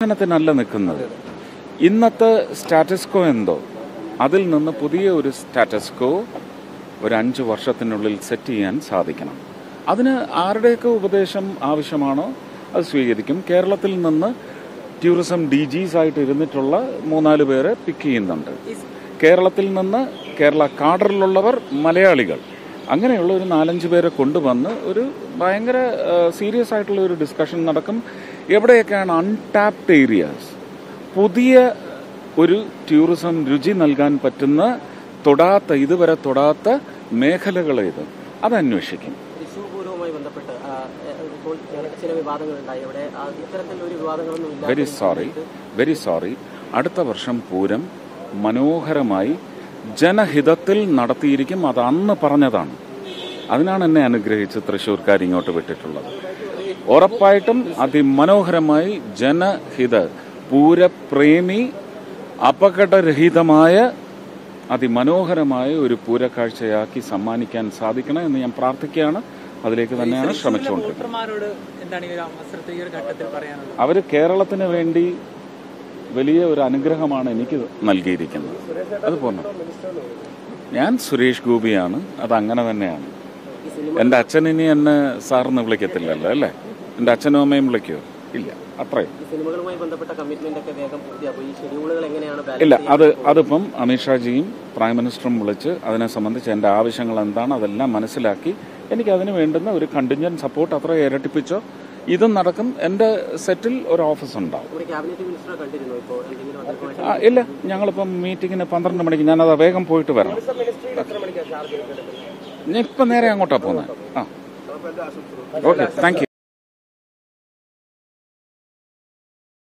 ത്തിനല്ല നിൽക്കുന്നത്. ഇന്നത്തെ സ്റ്റാറ്റസ് കോ എന്തോ അതിൽ നിന്ന് പുതിയ ഒരു സ്റ്റാറ്റസ് കോ ഒരു 5 വർഷത്തിനുള്ളിൽ സെറ്റ് ചെയ്യാൻ സാധിക്കണം. അതിന് ആരുടെയൊക്കെ ഉപദേശം ആവശ്യമാണോ അത് സ്വീകരിക്കും. കേരളത്തിൽ നിന്ന് ടൂറിസം DGs ആയിട്ട് ഇരുന്നിട്ടുള്ള 3-4 പേരെ പിക്ക് ചെയ്യുന്നുണ്ട്. കേരളത്തിൽ നിന്ന് കേരള കാഡറിലുള്ളവർ മലയാളികൾ അങ്ങനെയുള്ള ഒരു 4-5 പേരെ കൊണ്ടുവന്ന് ഒരു ഭയങ്കര സീരിയസ് ആയിട്ടുള്ള ഒരു ഡിസ്കഷൻ നടക്കും. എവിടെയൊക്കെയാണ് അൺടാപ്ഡ് ഏരിയാസ്, പുതിയ ഒരു ടൂറിസം രുചി നൽകാൻ പറ്റുന്ന ഇതുവരെ തൊടാത്ത മേഖലകളേത് അത് അന്വേഷിക്കും. Very sorry. അടുത്ത വർഷം പൂരം മനോഹരമായി ജനഹിതത്തിൽ നടത്തിയിരിക്കും. അത് അന്ന് പറഞ്ഞതാണ്. അതിനാണ് എന്നെ അനുഗ്രഹിച്ച് തൃശ്ശൂർക്കാർ ഇങ്ങോട്ട് വിട്ടിട്ടുള്ളത്. ഉറപ്പായിട്ടും അതിമനോഹരമായി ജനഹിത പൂരപ്രേമി അപകടരഹിതമായ അതിമനോഹരമായ ഒരു പൂരക്കാഴ്ചയാക്കി സമ്മാനിക്കാൻ സാധിക്കണം എന്ന് ഞാൻ പ്രാർത്ഥിക്കുകയാണ്. അതിലേക്ക് തന്നെയാണ് ശ്രമിച്ചുകൊണ്ടിരിക്കുന്നത്. അവർ കേരളത്തിന് വേണ്ടി വലിയ ഒരു അനുഗ്രഹമാണ് എനിക്ക് നൽകിയിരിക്കുന്നത്. അത് പോന്നു. ഞാൻ സുരേഷ് ഗോപിയാണ്. അതങ്ങനെ തന്നെയാണ്. എൻ്റെ അച്ഛൻ ഇനി എന്നെ സാറിന് വിളിക്കത്തില്ലല്ലോ അല്ലേ? എൻ്റെ അച്ഛനും അമ്മയും വിളിക്കുമോ? ഇല്ല. അത്രയും ഇല്ല. അതിപ്പം അമിത്ഷാജിയും പ്രൈം മിനിസ്റ്ററും വിളിച്ച് അതിനെ സംബന്ധിച്ച് എൻ്റെ ആവശ്യങ്ങൾ എന്താണ് അതെല്ലാം മനസ്സിലാക്കി എനിക്ക് അതിന് വേണ്ടുന്ന ഒരു കണ്ടിൻജന്റ് സപ്പോർട്ട് അത്ര ഇരട്ടിപ്പിച്ചോ. ഇതും നടക്കും. എൻ്റെ സെറ്റിൽ ഒരു ഓഫീസ് ഉണ്ടാവും. ഇല്ല, ഞങ്ങളിപ്പം മീറ്റിങ്ങിന് 12 മണിക്ക്. ഞാനത് വേഗം പോയിട്ട് വരണം. ഞാൻ ഇപ്പം നേരെ അങ്ങോട്ടാണ് പോകുന്നത്. Okay, thank you.